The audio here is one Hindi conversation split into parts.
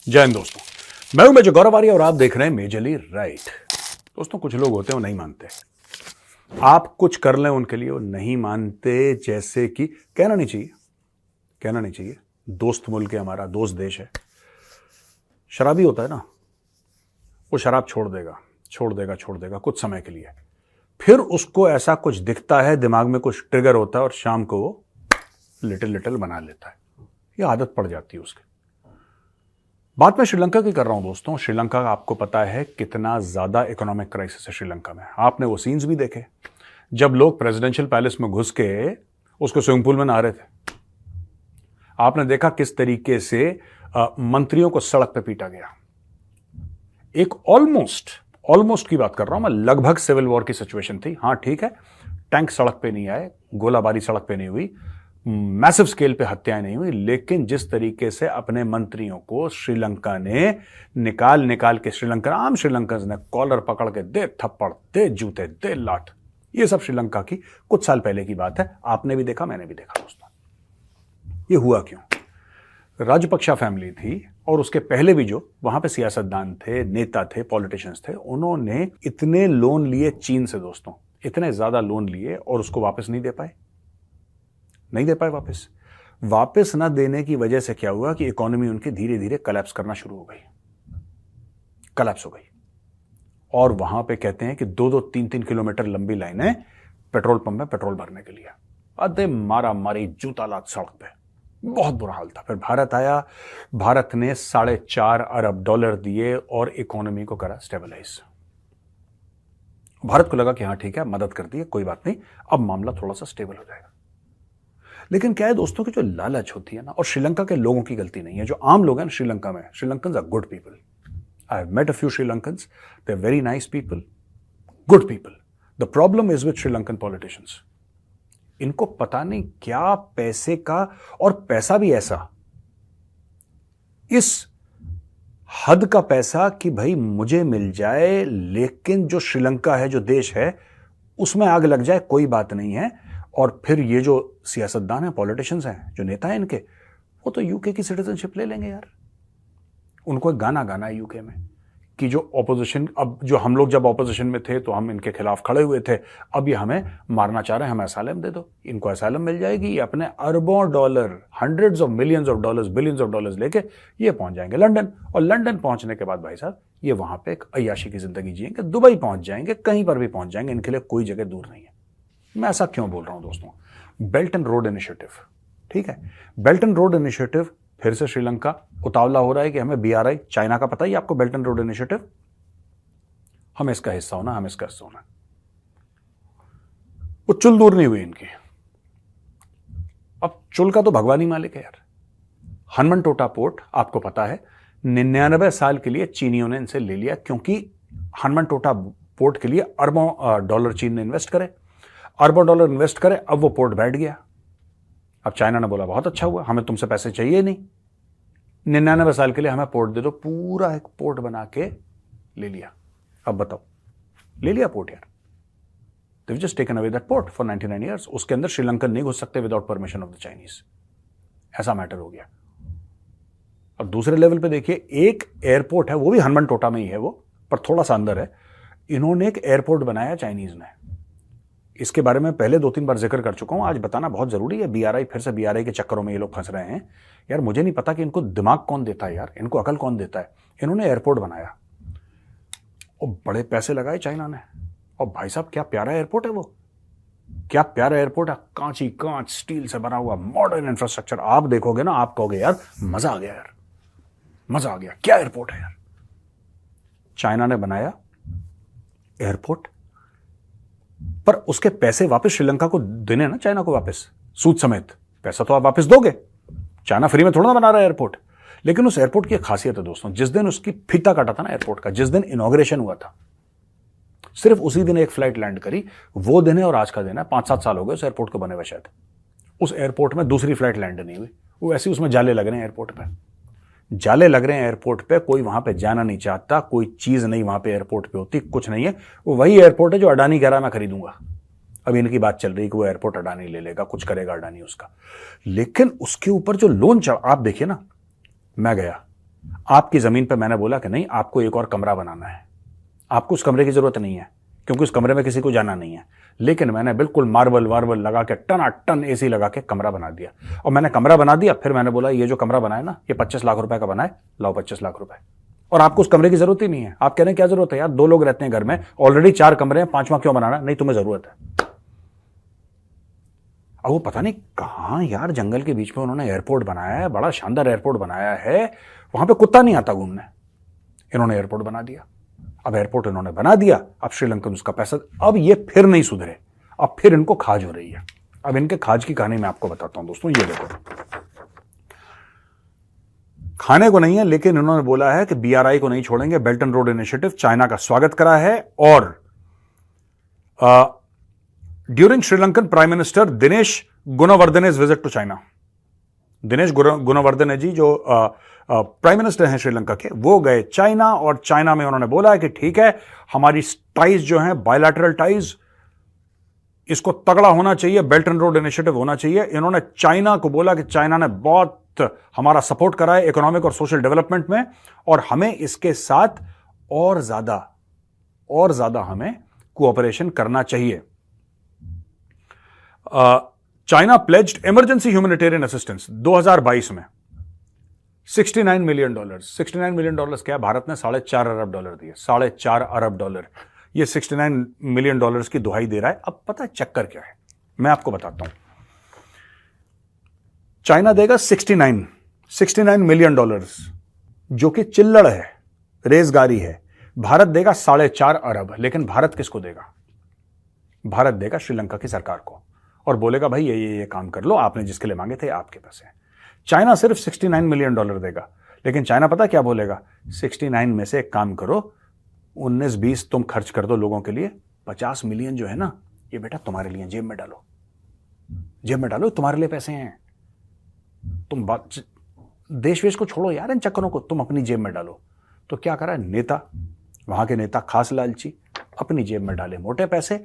जय हिंद दोस्तों, मैं हूं मेजर गौरव आर्य और आप देख रहे हैं मेजरली राइट। दोस्तों, कुछ लोग होते हैं वो नहीं मानते, आप कुछ कर लें उनके लिए वो नहीं मानते। जैसे कि कहना नहीं चाहिए, दोस्त मुल्क है हमारा, दोस्त देश है। शराबी होता है ना, वो शराब छोड़ देगा कुछ समय के लिए, फिर उसको ऐसा कुछ दिखता है, दिमाग में कुछ ट्रिगर होता है और शाम को वो लिटिल बना लेता है। ये आदत पड़ जाती है उसकी। बात मैं श्रीलंका की कर रहा हूं दोस्तों। श्रीलंका का आपको पता है कितना ज्यादा इकोनॉमिक क्राइसिस है श्रीलंका में। आपने वो सीन्स भी देखे जब लोग प्रेसिडेंशियल पैलेस में घुस के उसको स्विमिंग पूल में नहा रहे थे। आपने देखा किस तरीके से मंत्रियों को सड़क पे पीटा गया। एक ऑलमोस्ट की बात कर रहा हूं मैं, लगभग सिविल वॉर की सिचुएशन थी। हां ठीक है, टैंक सड़क पे नहीं आए, गोलाबारी सड़क पे नहीं हुई, मैसिव स्केल पे हत्याएं नहीं हुई, लेकिन जिस तरीके से अपने मंत्रियों को श्रीलंका ने निकाल के आम श्रीलंकन ने कॉलर पकड़ के दे थप्पड़, दे जूते, दे लात। ये सब श्रीलंका की कुछ साल पहले की बात है। आपने भी देखा, मैंने भी देखा दोस्तों। ये हुआ क्यों? राजपक्षा फैमिली थी और उसके पहले भी जो वहां पे सियासतदान थे, नेता थे, पॉलिटिशियंस थे, उन्होंने इतने लोन लिए चीन से दोस्तों, इतने ज्यादा लोन लिए और उसको वापस नहीं दे पाए वापस ना देने की वजह से क्या हुआ कि इकोनॉमी उनकी धीरे धीरे कलैप्स करना शुरू हो गई। और वहां पे कहते हैं कि 2-3 किलोमीटर लंबी लाइनें पेट्रोल पंप में पेट्रोल भरने के लिए। अदे मारा मारी, जूता लात सड़क पे, बहुत बुरा हाल था। फिर भारत आया, भारत ने $4.5 अरब दिए और इकोनॉमी को करा स्टेबलाइज। भारत को लगा कि हां ठीक है, मदद कर दी, कोई बात नहीं, अब मामला थोड़ा सा स्टेबल हो जाएगा। लेकिन क्या है दोस्तों कि जो लालच होती है ना, और श्रीलंका के लोगों की गलती नहीं है, जो आम लोग हैं श्रीलंका में, Sri Lankans are good people. I have met a few Sri Lankans, they are very nice people, good people. The problem is with Sri Lankan politicians. इनको पता नहीं क्या पैसे का, और पैसा भी ऐसा, इस हद का पैसा कि भाई मुझे मिल जाए, लेकिन जो श्रीलंका है, जो देश है, उसमें आग लग जाए, कोई बात नहीं है। और फिर ये जो सियासतदान है, पॉलिटिशियंस हैं, जो नेता हैं इनके, वो तो यूके की सिटीजनशिप ले लेंगे यार। उनको एक गाना गाना है यूके में कि जो ऑपोजिशन, अब जो हम लोग जब ऑपोजिशन में थे तो हम इनके खिलाफ खड़े हुए थे, अब ये हमें मारना चाह रहे हैं, हमें असाइलम दे दो। इनको असाइलम मिल जाएगी, ये अपने अरबों dollar, hundreds of millions of dollars, billions of dollars लेके ये पहुंच जाएंगे लंदन। और लंदन पहुंचने के बाद भाई साहब ये वहां पे एक अय्याशी की जिंदगी जिएंगे, दुबई पहुंच जाएंगे, कहीं पर भी पहुंच जाएंगे। इनके लिए कोई जगह दूर नहीं है। मैं ऐसा क्यों बोल रहा हूं दोस्तों? बेल्ट एंड रोड इनिशिएटिव, ठीक है, बेल्ट एंड रोड इनिशिएटिव, फिर से श्रीलंका उतावला हो रहा है कि हमें BRI, चाइना का पता ही आपको, बेल्ट एंड रोड इनिशिएटिव, हमें इसका हिस्सा होना। वो चुल दूर नहीं हुई इनकी। अब चुल का तो भगवान ही मालिक है यार। हनमनटोटा पोर्ट आपको पता है 99 साल के लिए चीनियों ने इनसे ले लिया, क्योंकि हनमनटोटा पोर्ट के लिए अरबों डॉलर चीन ने इन्वेस्ट करे, अब वो पोर्ट बैठ गया। अब चाइना ने बोला बहुत अच्छा हुआ, हमें तुमसे पैसे चाहिए नहीं, 99 साल के लिए हमें पोर्ट दे दो। पूरा एक पोर्ट बना के ले लिया। अब बताओ, ले लिया पोर्ट यार। They've just taken away that port for 99 years। उसके अंदर श्रीलंकन नहीं घुस सकते without permission of the Chinese. ऐसा मैटर हो गया। अब दूसरे लेवल पे देखिए, एक एयरपोर्ट है, वो भी हनमनटोटा में ही है वो, पर थोड़ा सा अंदर है। इन्होंने एक एयरपोर्ट बनाया चाइनीज ने। इसके बारे में पहले 2-3 बार जिक्र कर चुका हूं, आज बताना बहुत जरूरी है। BRI, फिर से BRI के चक्करों में ये लोग फंस रहे हैं यार। मुझे नहीं पता कि इनको दिमाग कौन देता है यार, इनको अकल कौन देता है। इन्होंने एयरपोर्ट बनाया और बड़े पैसे लगाए चाइना ने। और भाई साहब क्या प्यारा एयरपोर्ट है वो, क्या प्यारा एयरपोर्ट है, कांच ही कांच, स्टील से बना हुआ, मॉडर्न इंफ्रास्ट्रक्चर। आप देखोगे ना, आप कहोगे यार मजा आ गया यार, मजा आ गया, क्या एयरपोर्ट है यार। चाइना ने बनाया एयरपोर्ट, पर उसके पैसे वापस श्रीलंका को देने ना, चाइना को वापस, सूद समेत। पैसा तो आप वापस दोगे, चाइना फ्री में थोड़ा ना बना रहा है एयरपोर्ट। लेकिन उस एयरपोर्ट की खासियत है दोस्तों, जिस दिन उसकी फीता काटा था ना एयरपोर्ट का, जिस दिन इनॉग्रेशन हुआ था, सिर्फ उसी दिन एक फ्लाइट लैंड करी। वो दिन है और आज का दिन है, 5-7 साल हो गए उस एयरपोर्ट को बने हुए शायद। उस एयरपोर्ट में दूसरी फ्लाइट लैंड नहीं हुई। वो ऐसे उसमें जाले लग रहे हैं एयरपोर्ट पे, जाले लग रहे हैं एयरपोर्ट पे। कोई वहां पे जाना नहीं चाहता, कोई चीज नहीं वहां पे एयरपोर्ट पे होती, कुछ नहीं है। वो वही एयरपोर्ट है जो अडानी कह रहा मैं खरीदूंगा। अब इनकी बात चल रही है कि वो एयरपोर्ट अडानी ले लेगा, कुछ करेगा अडानी उसका। लेकिन उसके ऊपर जो लोन चढ़, आप देखिए ना, मैं गया आपकी जमीन पर मैंने बोला कि नहीं, आपको एक और कमरा बनाना है, आपको उस कमरे की जरूरत नहीं है क्योंकि उस कमरे में किसी को जाना नहीं है, लेकिन मैंने बिल्कुल मार्बल वार्बल लगा के टन एसी लगा के कमरा बना दिया। और मैंने कमरा बना दिया, फिर मैंने बोला ये जो कमरा बनाए ना, ये 25 लाख रुपए का बनाए, लाओ 25 लाख रुपए। और आपको उस कमरे की जरूरत ही नहीं है। आप कह रहे हैं क्या जरूरत है यार, 2 लोग रहते हैं घर में, ऑलरेडी 4 कमरे हैं, 5वां क्यों बनाना? नहीं, तुम्हें जरूरत है। अब वो पता नहीं कहां यार जंगल के बीच में उन्होंने एयरपोर्ट बनाया है, बड़ा शानदार एयरपोर्ट बनाया है, वहां पे कुत्ता नहीं आता घूमने, इन्होंने एयरपोर्ट बना दिया। अब एयरपोर्ट इन्होंने बना दिया, अब श्रीलंकन उसका पैसा, अब ये फिर नहीं सुधरे, अब फिर इनको खाज हो रही है। अब इनके खाज की कहानी मैं आपको बताता हूं दोस्तों। ये देखो, खाने को नहीं है, लेकिन इन्होंने बोला है कि बीआरआई को नहीं छोड़ेंगे, belt and road initiative, China का स्वागत करा है। और during Sri Lankan prime minister Dinesh Gunawardena's visit to China, Dinesh Gunawardena ji जो प्राइम मिनिस्टर हैं श्रीलंका के, वो गए चाइना, और चाइना में उन्होंने बोला है कि ठीक है, हमारी टाइज जो है बायलैटरल टाइज, इसको तगड़ा होना चाहिए, बेल्ट एंड रोड इनिशिएटिव होना चाहिए। इन्होंने चाइना को बोला कि चाइना ने बहुत हमारा सपोर्ट करा है इकोनॉमिक और सोशल डेवलपमेंट में, और हमें इसके साथ और ज्यादा हमें कोऑपरेशन करना चाहिए। China pledged emergency humanitarian assistance 2022 में $69 मिलियन। $69 मिलियन क्या? भारत ने $4.5 अरब दिए, $4.5 अरब। ये $69 मिलियन की दुहाई दे रहा है। अब पता है चक्कर क्या है, मैं आपको बताता हूं। चाइना देगा 69 मिलियन डॉलर्स, जो कि चिल्लड़ है, रेजगारी है। भारत देगा $4.5 अरब, लेकिन भारत किसको देगा? भारत देगा श्रीलंका की सरकार को, और बोलेगा भाई ये काम कर लो, आपने जिसके लिए मांगे थे आपके पास है। चाइना सिर्फ $69 मिलियन देगा, लेकिन चाइना पता क्या बोलेगा? 69 में से एक काम करो, 19-20 तुम खर्च कर दो लोगों के लिए, 50 मिलियन जो है ना, ये बेटा तुम्हारे लिए जेब में डालो, तुम्हारे लिए पैसे हैं। तुम देश वेश को छोड़ो यार, इन चक्करों को तुम अपनी जेब में डालो। तो क्या करा नेता, वहां के नेता खास लालची, अपनी जेब में डाले मोटे पैसे,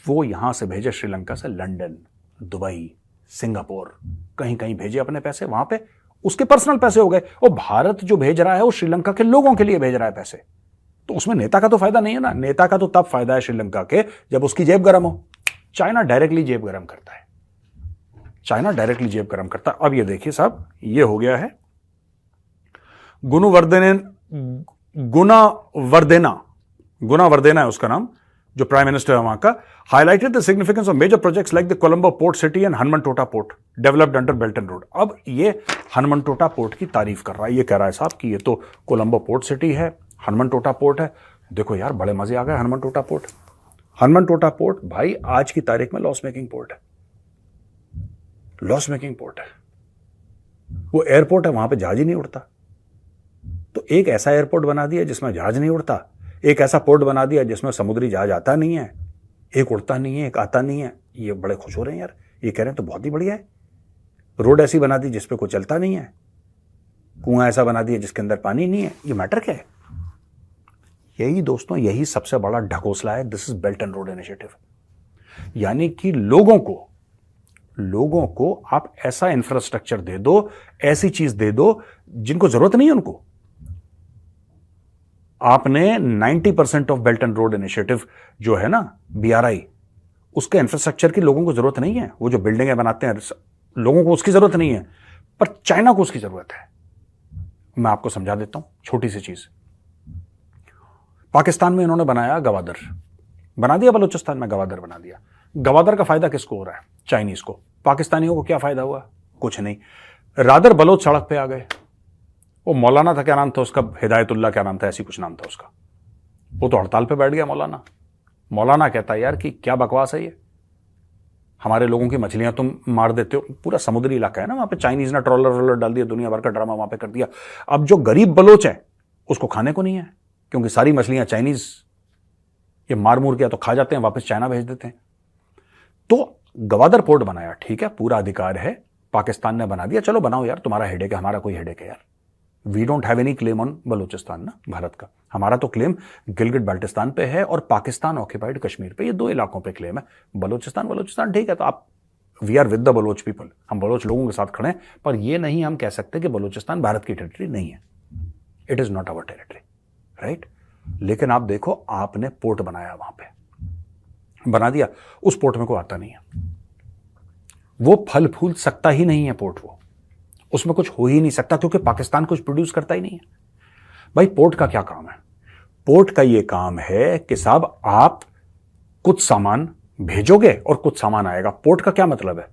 वो यहां से भेजे श्रीलंका से लंदन, दुबई, सिंगापुर, कहीं कहीं भेजे अपने पैसे, वहां पे उसके पर्सनल पैसे हो गए। और भारत जो भेज रहा है वो श्रीलंका के लोगों के लिए भेज रहा है पैसे, तो उसमें नेता का तो फायदा नहीं है ना। नेता का तो तब फायदा है श्रीलंका के जब उसकी जेब गर्म हो। चाइना डायरेक्टली जेब गर्म करता है, अब ये देखिए साहब, ये हो गया है गुणावर्देना है उसका नाम, जो प्राइम मिनिस्टर है वहां का। Highlighted the significance of major projects like the Colombo port city and Hambantota port developed under belt and road. अब ये हनुमनटोटा पोर्ट की तारीफ कर रहा है, ये कह रहा है साहब कि ये तो कोलंबो पोर्ट सिटी है, हनुमनटोटा पोर्ट है। देखो यार, बड़े मजे आ गए। हनुमनटोटा पोर्ट भाई आज की तारीख में लॉस मेकिंग पोर्ट है। वो एयरपोर्ट है, वहां पे जहाज ही नहीं उड़ता। तो एक ऐसा एयरपोर्ट बना दिया जिसमें जहाज नहीं उड़ता, एक ऐसा पोर्ट बना दिया जिसमें समुद्री जहाज आता नहीं है, एक उड़ता नहीं है, एक आता नहीं है। ये बड़े खुश हो रहे हैं यार, ये कह रहे हैं तो बहुत ही बढ़िया है। रोड ऐसी बना दी जिसपे कोई चलता नहीं है, कुआं ऐसा बना दिया जिसके अंदर पानी नहीं है। ये मैटर क्या है? यही दोस्तों, यही सबसे बड़ा ढकोसला है। This is belt and road initiative. यानी कि लोगों को आप ऐसा इंफ्रास्ट्रक्चर दे दो, ऐसी चीज दे दो जिनको जरूरत नहीं है उनको। आपने 90% of belt and road initiative जो है ना, बीआरआई, उसके इंफ्रास्ट्रक्चर की लोगों को जरूरत नहीं है। वो जो बिल्डिंगें बनाते हैं लोगों को उसकी जरूरत नहीं है, पर चाइना को उसकी जरूरत है। मैं आपको समझा देता हूं, छोटी सी चीज। पाकिस्तान में इन्होंने बनाया गवादर, बना दिया, बलूचिस्तान में गवादर बना दिया। गवादर का फायदा किसको हो रहा है? चाइनीज को। पाकिस्तानियों को क्या फायदा हुआ? कुछ नहीं। रादर बलोच सड़क पे आ गए। वो मौलाना था, क्या नाम था उसका, हिदायतुल्लाह क्या नाम था, ऐसी कुछ नाम था उसका। वो तो हड़ताल पे बैठ गया मौलाना कहता है यार कि क्या बकवास है ये, हमारे लोगों की मछलियां तुम मार देते हो। पूरा समुद्री इलाका है ना वहां पे, चाइनीज ने ट्रॉलर वॉलर डाल दिया, दुनिया भर का ड्रामा वहां पे कर दिया। अब जो गरीब बलोच है उसको खाने को नहीं है, क्योंकि सारी मछलियां चाइनीज ये मार मूर किया तो खा जाते हैं, वापस चाइना भेज देते हैं। तो गवादर पोर्ट बनाया, ठीक है, पूरा अधिकार है, पाकिस्तान ने बना दिया, चलो बनाओ यार, तुम्हारा हेडेक है, हमारा कोई हेडेक है यार। We don't have any claim on Balochistan ना, भारत का। हमारा तो क्लेम गिलगिट बाल्टिस्तान पे है और पाकिस्तान ऑक्यूपाइड कश्मीर पे, ये 2 इलाकों पे क्लेम है। बलूचिस्तान ठीक है, तो आप, we are with the Baloch people, हम बलोच लोगों के साथ खड़े हैं, पर ये नहीं हम कह सकते कि बलूचिस्तान भारत की टेरिटरी नहीं है। It is not our territory, right? लेकिन आप देखो, आपने पोर्ट बनाया, वहां पे बना दिया, उस पोर्ट में कोई आता नहीं है, वो फल फूल सकता ही नहीं है पोर्ट, वो उसमें कुछ हो ही नहीं सकता, क्योंकि पाकिस्तान कुछ प्रोड्यूस करता ही नहीं है। भाई पोर्ट का क्या काम है? पोर्ट का ये काम है कि साहब आप कुछ सामान भेजोगे और कुछ सामान आएगा। पोर्ट का क्या मतलब है?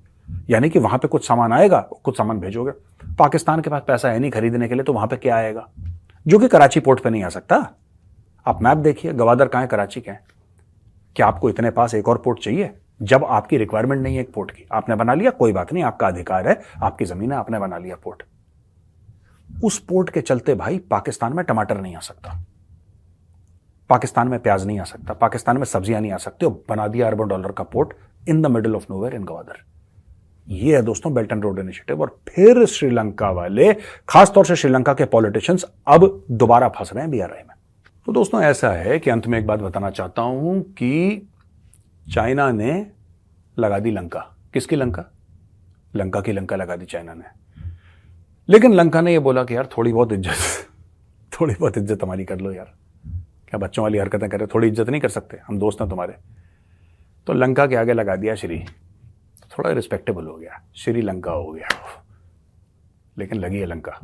यानी कि वहां पे कुछ सामान आएगा, कुछ सामान भेजोगे। पाकिस्तान के पास पैसा है नहीं खरीदने के लिए, तो वहां पे क्या आएगा? जो कि कराची पोर्ट पे नहीं आ सकता। आप मैप देखिए, गवादर कहां है, कराची क्या है? क्या आपको इतने पास एक और पोर्ट चाहिए? जब आपकी रिक्वायरमेंट नहीं है एक पोर्ट की, आपने बना लिया, कोई बात नहीं, आपका अधिकार है, आपकी जमीन है, आपने बना लिया पोर्ट। उस पोर्ट के चलते भाई पाकिस्तान में टमाटर नहीं आ सकता, पाकिस्तान में प्याज नहीं आ सकता, पाकिस्तान में सब्जियां नहीं आ सकती, और बना दिया अरबों डॉलर का port in the middle of nowhere in Gwadar. ये है दोस्तों बेल्ट एंड रोड इनिशिएटिव। और फिर श्रीलंका वाले, खासतौर से श्रीलंका के पॉलिटिशियंस अब दोबारा फंस रहे हैं बीआरआई में। तो दोस्तों ऐसा है कि अंत में एक बात बताना चाहता हूं कि चाइना ने लगा दी लंका। किसकी लंका? लंका की लंका लगा दी चाइना ने। लेकिन लंका ने यह बोला कि यार थोड़ी बहुत इज्जत हमारी कर लो यार, क्या बच्चों वाली हरकतें करे, थोड़ी इज्जत नहीं कर सकते? हम दोस्त हैं तुम्हारे। तो लंका के आगे लगा दिया श्री, थोड़ा रिस्पेक्टेबल हो गया, श्रीलंका हो गया, लेकिन लगी है लंका।